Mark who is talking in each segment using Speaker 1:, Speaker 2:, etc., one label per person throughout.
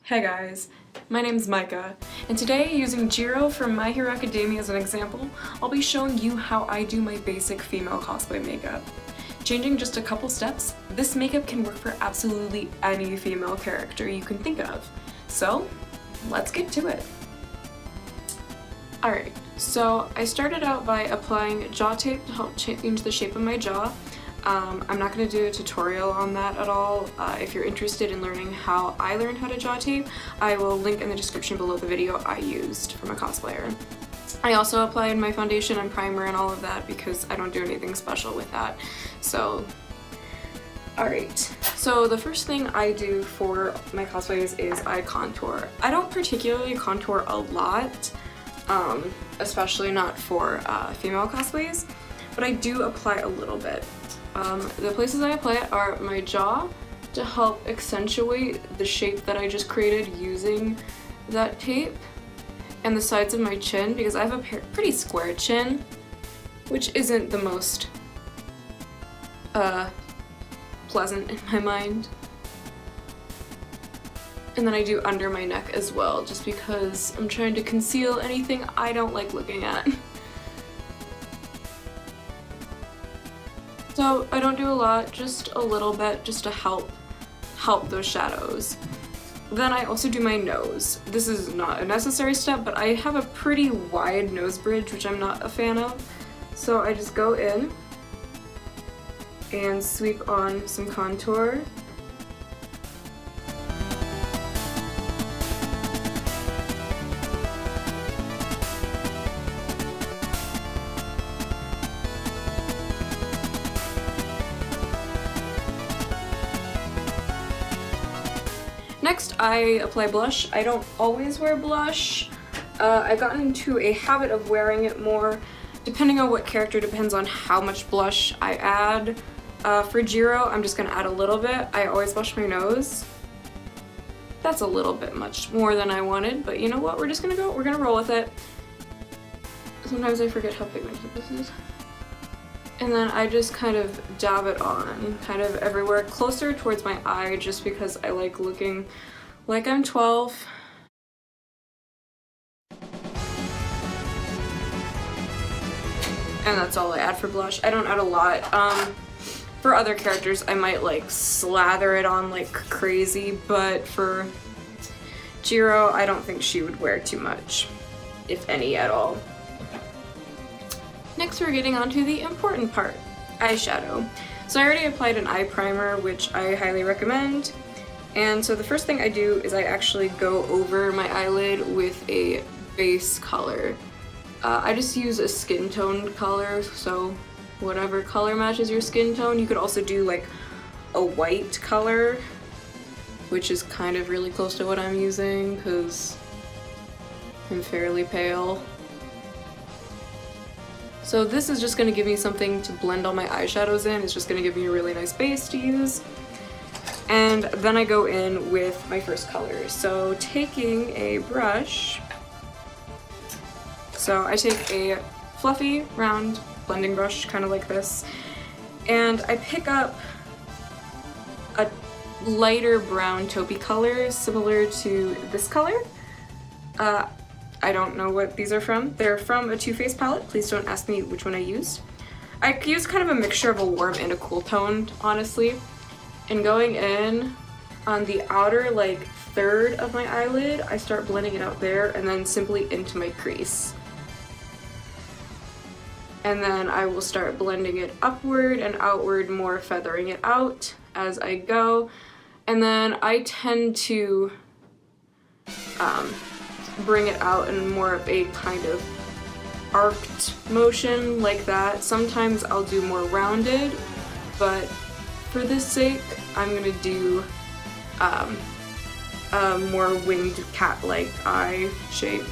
Speaker 1: Hey guys, my name's Micah, and today, using Jiro from My Hero Academia as an example, I'll be showing you how I do my basic female cosplay makeup. Changing just a couple steps, this makeup can work for absolutely any female character you can think of. So, let's get to it. Alright, so I started out by applying jaw tape to help change the shape of my jaw. I'm not going to do a tutorial on that at all. If you're interested in learning how I learned how to jaw tape, I will link in the description below the video I used from a cosplayer. I also applied my foundation and primer and all of that because I don't do anything special with that. So, alright. So the first thing I do for my cosplays is I contour. I don't particularly contour a lot, especially not for female cosplays, but I do apply a little bit. The places I apply it are my jaw to help accentuate the shape that I just created using that tape, and the sides of my chin because I have a pretty square chin, which isn't the most pleasant in my mind. And then I do under my neck as well, just because I'm trying to conceal anything I don't like looking at. So I don't do a lot, just a little bit, just to help those shadows. Then I also do my nose. This is not a necessary step, but I have a pretty wide nose bridge, which I'm not a fan of. So I just go in and sweep on some contour. Next, I apply blush. I don't always wear blush. I've gotten into a habit of wearing it more. Depending on what character, depends on how much blush I add. For Jiro, I'm just gonna add a little bit. I always blush my nose. That's a little bit much more than I wanted, but you know what? We're gonna roll with it. Sometimes I forget how pigmented this is. And then I just kind of dab it on, kind of everywhere, closer towards my eye, just because I like looking like I'm 12. And that's all I add for blush. I don't add a lot. For other characters, I might like slather it on like crazy, but for Jiro, I don't think she would wear too much, if any at all. Next, we're getting on to the important part, eyeshadow. So I already applied an eye primer, which I highly recommend. And so the first thing I do is I actually go over my eyelid with a base color. I just use a skin tone color, so whatever color matches your skin tone. You could also do like a white color, which is kind of really close to what I'm using because I'm fairly pale. So this is just going to give me something to blend all my eyeshadows in. It's just going to give me a really nice base to use. And then I go in with my first color. So taking a brush, so I take a fluffy, round blending brush, kind of like this, and I pick up a lighter brown taupey color, similar to this color. I don't know what these are from. They're from a Too Faced palette. Please don't ask me which one I used. I used kind of a mixture of a warm and a cool tone, honestly. And going in on the outer like third of my eyelid, I start blending it out there and then simply into my crease. And then I will start blending it upward and outward, more feathering it out as I go. And then I tend to bring it out in more of a kind of arced motion like that. Sometimes I'll do more rounded, but for this sake, I'm gonna do a more winged cat-like eye shape.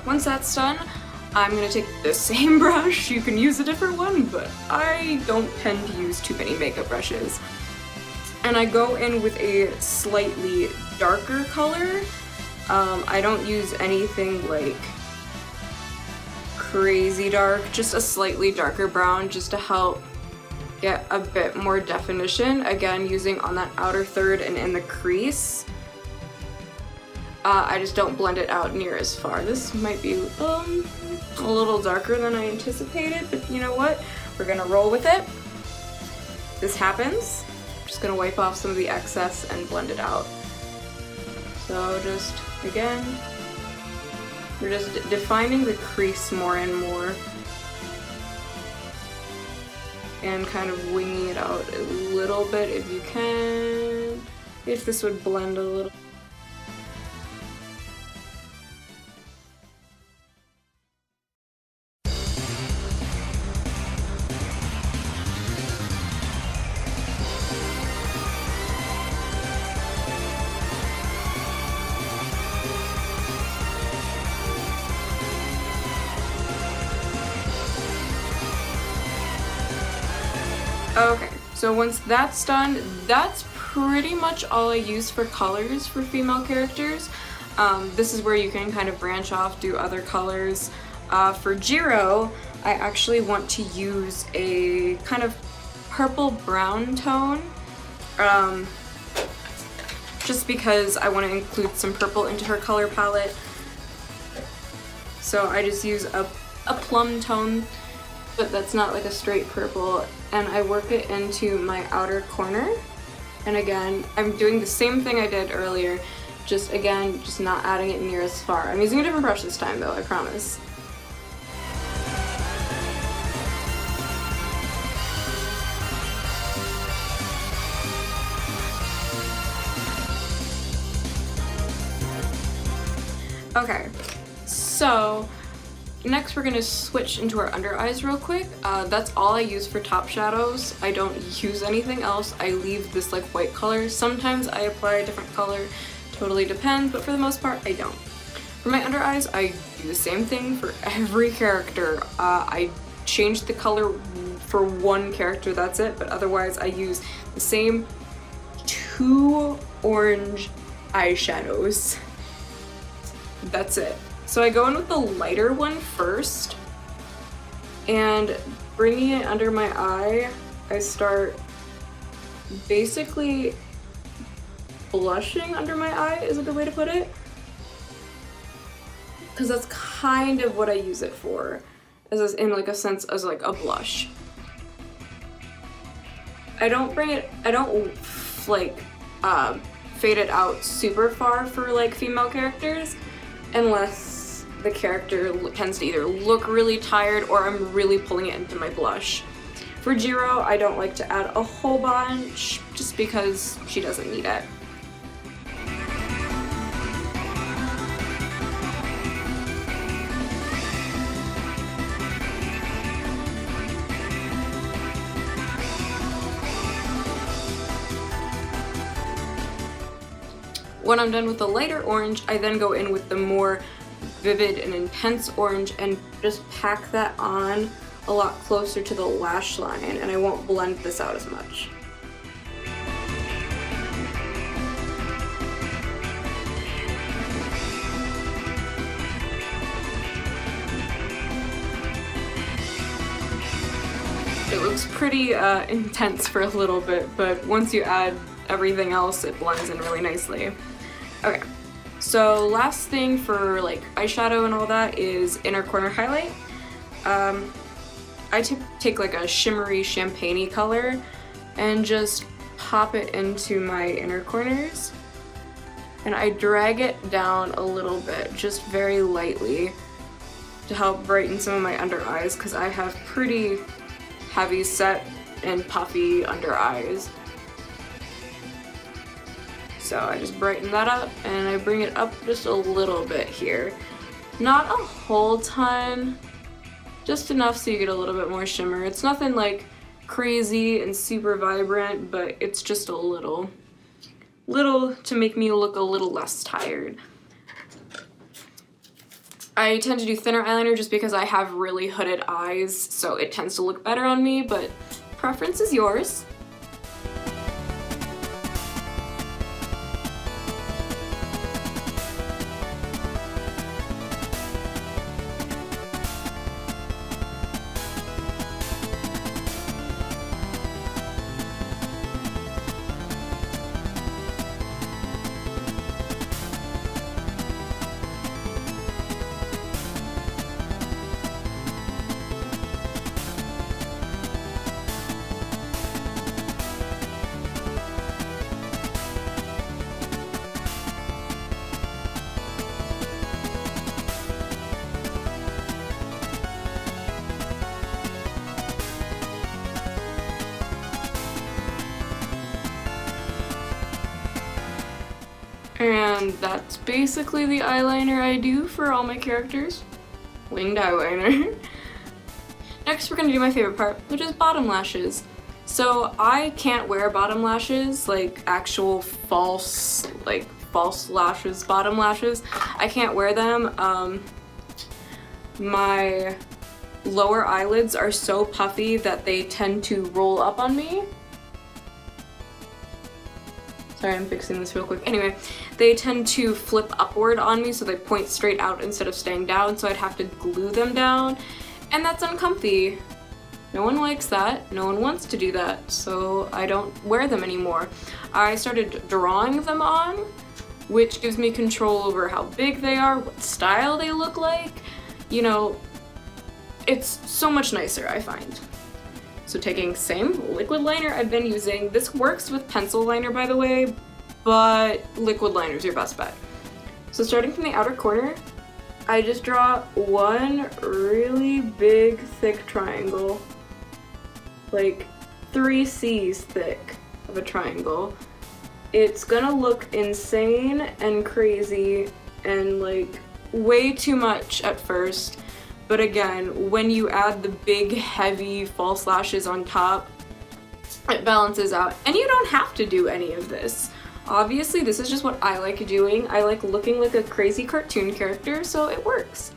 Speaker 1: Once that's done, I'm gonna take the same brush. You can use a different one, but I don't tend to use too many makeup brushes. And I go in with a slightly darker color. I don't use anything like crazy dark, just a slightly darker brown just to help get a bit more definition. Again, using on that outer third and in the crease. I just don't blend it out near as far. This might be a little darker than I anticipated, but you know what? We're gonna roll with it. This happens. I'm just gonna wipe off some of the excess and blend it out. So just, again, we're just defining the crease more and more and kind of winging it out a little bit if you can. If this would blend a little. Okay, so once that's done, that's pretty much all I use for colors for female characters. This is where you can kind of branch off, do other colors. For Jiro, I actually want to use a kind of purple brown tone, just because I want to include some purple into her color palette. So I just use a plum tone, but that's not like a straight purple, and I work it into my outer corner. And again, I'm doing the same thing I did earlier, just again, just not adding it near as far. I'm using a different brush this time though, I promise. Okay, so next we're gonna switch into our under eyes real quick. That's all I use for top shadows. I don't use anything else. I leave this like white color. Sometimes I apply a different color, totally depends, but for the most part I don't. For my under eyes, I do the same thing for every character. I change the color for one character, that's it, but otherwise I use the same 2 orange eyeshadows. That's it. So I go in with the lighter one first, and bringing it under my eye, I start basically blushing under my eye is a good way to put it, because that's kind of what I use it for, as in like a sense as like a blush. I don't like fade it out super far for like female characters, unless the character tends to either look really tired or I'm really pulling it into my blush. For Jiro, I don't like to add a whole bunch just because she doesn't need it. When I'm done with the lighter orange, I then go in with the more vivid and intense orange and just pack that on a lot closer to the lash line, and I won't blend this out as much. It looks pretty intense for a little bit, but once you add everything else, it blends in really nicely. Okay. So last thing for like eyeshadow and all that is inner corner highlight. I take like a shimmery champagne-y color and just pop it into my inner corners, and I drag it down a little bit, just very lightly, to help brighten some of my under eyes because I have pretty heavy set and puffy under eyes. So I just brighten that up and I bring it up just a little bit here. Not a whole ton, just enough so you get a little bit more shimmer. It's nothing like crazy and super vibrant, but it's just a little to make me look a little less tired. I tend to do thinner eyeliner just because I have really hooded eyes, so it tends to look better on me, but preference is yours. And that's basically the eyeliner I do for all my characters. Winged eyeliner. Next we're gonna do my favorite part, which is bottom lashes. So I can't wear bottom lashes, like actual false lashes, bottom lashes. I can't wear them. My lower eyelids are so puffy that they tend to roll up on me. Sorry, I'm fixing this real quick. Anyway, they tend to flip upward on me, so they point straight out instead of staying down, so I'd have to glue them down, and that's uncomfy. No one likes that. No one wants to do that, so I don't wear them anymore. I started drawing them on, which gives me control over how big they are, what style they look like. You know, it's so much nicer, I find. So taking same liquid liner I've been using. This works with pencil liner, by the way, but liquid liner is your best bet. So starting from the outer corner, I just draw one really big, thick triangle, like 3 C's thick of a triangle. It's gonna look insane and crazy and like way too much at first. But again, when you add the big, heavy false lashes on top, it balances out. And you don't have to do any of this. Obviously, this is just what I like doing. I like looking like a crazy cartoon character, so it works.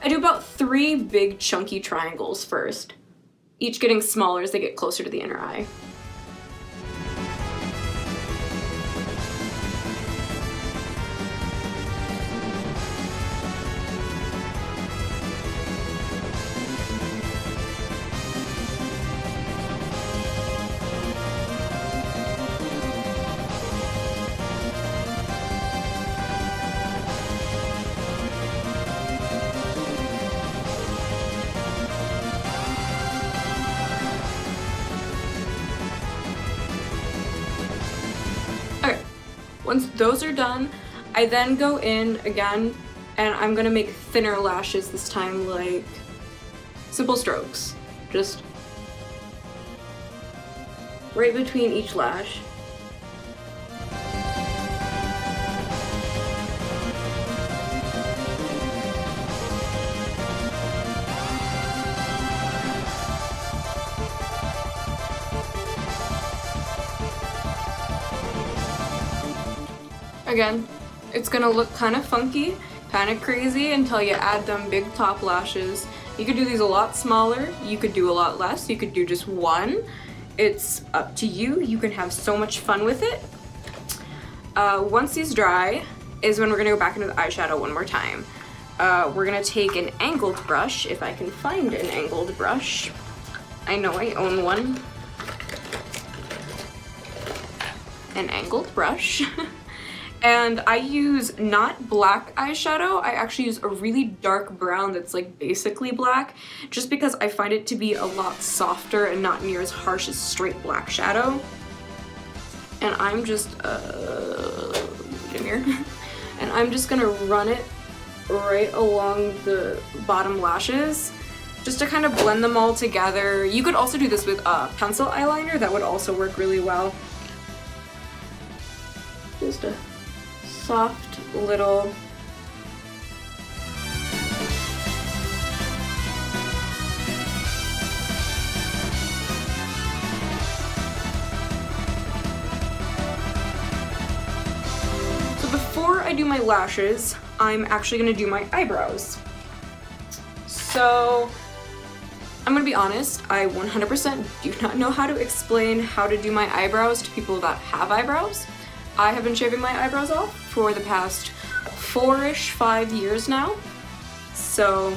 Speaker 1: I do about 3 big, chunky triangles first, each getting smaller as they get closer to the inner eye. Once those are done, I then go in again and I'm gonna make thinner lashes this time, like simple strokes. Just right between each lash. Again, it's gonna look kind of funky, kind of crazy until you add them big top lashes. You could do these a lot smaller, you could do a lot less, you could do just one. It's up to you. You can have so much fun with it. Once these dry is when we're gonna go back into the eyeshadow one more time. We're gonna take an angled brush, if I can find an angled brush. I know I own one. An angled brush. And I use not black eyeshadow, I actually use a really dark brown that's like basically black, just because I find it to be a lot softer and not near as harsh as straight black shadow. And I'm just, come here. And I'm just gonna run it right along the bottom lashes, just to kind of blend them all together. You could also do this with pencil eyeliner, that would also work really well. Just a soft little so before I do my lashes, I'm actually gonna do my eyebrows. So I'm gonna be honest, I 100% do not know how to explain how to do my eyebrows to people that have eyebrows. I have been shaving my eyebrows off for the past 4-ish, 5 years now. So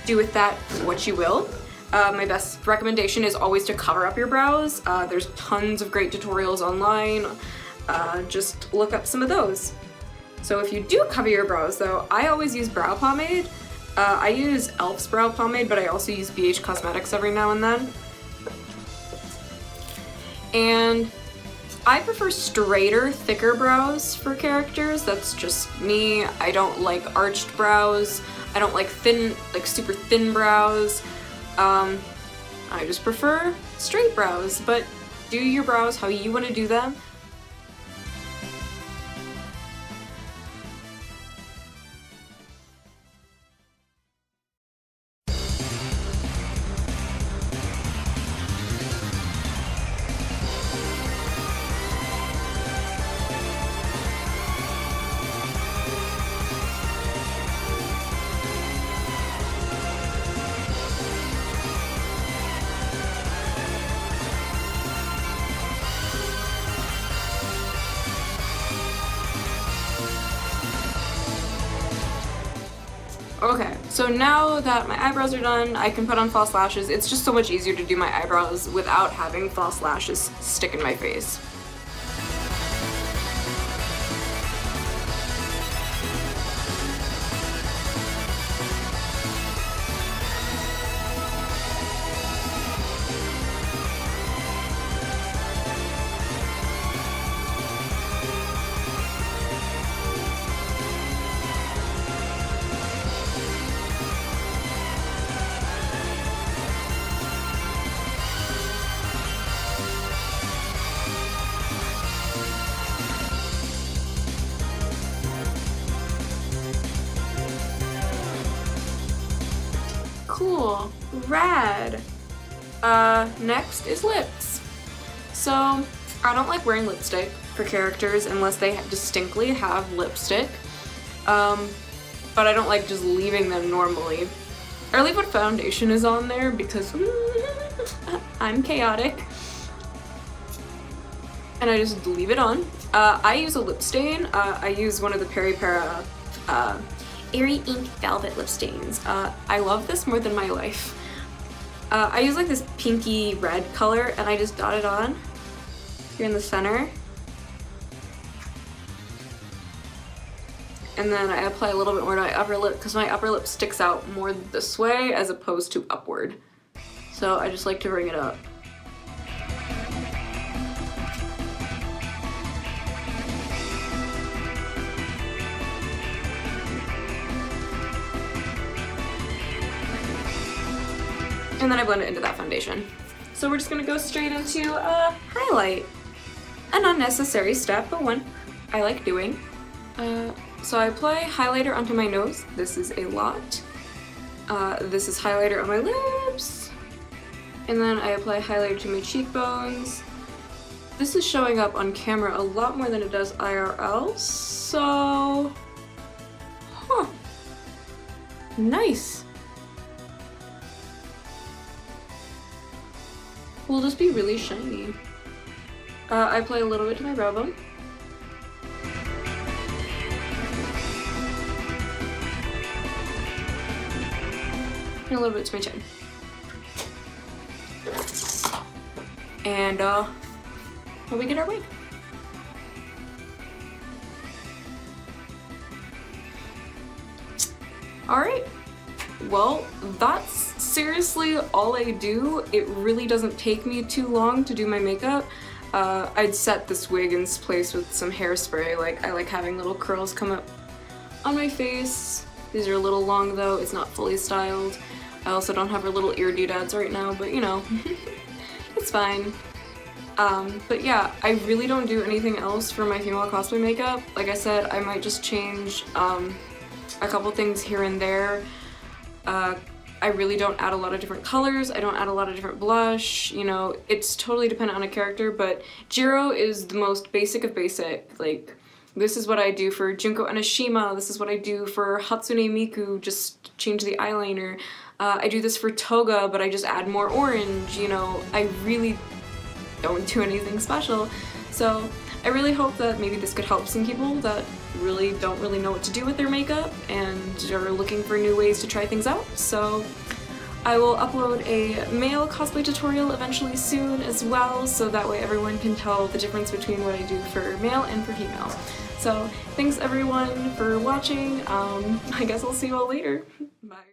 Speaker 1: do with that what you will. My best recommendation is always to cover up your brows. There's tons of great tutorials online. Just look up some of those. So if you do cover your brows though, I always use brow pomade. I use e.l.f.'s brow pomade, but I also use BH Cosmetics every now and then. And I prefer straighter, thicker brows for characters. That's just me. I don't like arched brows. I don't like thin, like super thin brows. I just prefer straight brows, but do your brows how you want to do them. Okay, so now that my eyebrows are done, I can put on false lashes. It's just so much easier to do my eyebrows without having false lashes stick in my face. Cool, rad. Next is lips. So I don't like wearing lipstick for characters unless they distinctly have lipstick, but I don't like just leaving them normally. I leave what foundation is on there because I'm chaotic, and I just leave it on. I use a lip stain. I use one of the Pera Airy Ink Velvet lip stains. I love this more than my life. I use like this pinky red color and I just dot it on here in the center. And then I apply a little bit more to my upper lip because my upper lip sticks out more this way as opposed to upward. So I just like to bring it up. And then I blend it into that foundation. So we're just gonna go straight into highlight. An unnecessary step, but one I like doing. So I apply highlighter onto my nose. This is a lot. This is highlighter on my lips. And then I apply highlighter to my cheekbones. This is showing up on camera a lot more than it does IRL, so... Huh. Nice. Will just be really shiny. I apply a little bit to my brow bone. And a little bit to my chin. And when we get our wig. Alright. Well, that's seriously all I do. It really doesn't take me too long to do my makeup. I'd set this wig in place with some hairspray. Like, I like having little curls come up on my face. These are a little long though, it's not fully styled. I also don't have her little ear doodads right now, but you know, it's fine. But yeah, I really don't do anything else for my female cosplay makeup. Like I said, I might just change a couple things here and there. I really don't add a lot of different colors, I don't add a lot of different blush, you know, it's totally dependent on a character, but Jiro is the most basic of basic. Like, this is what I do for Junko Enoshima, this is what I do for Hatsune Miku, just change the eyeliner. I do this for toga, but I just add more orange, you know, I really don't do anything special. So I really hope that maybe this could help some people that don't really know what to do with their makeup and are looking for new ways to try things out. So I will upload a male cosplay tutorial eventually soon as well, so that way everyone can tell the difference between what I do for male and for female. So thanks everyone for watching. I guess I'll see you all later. Bye.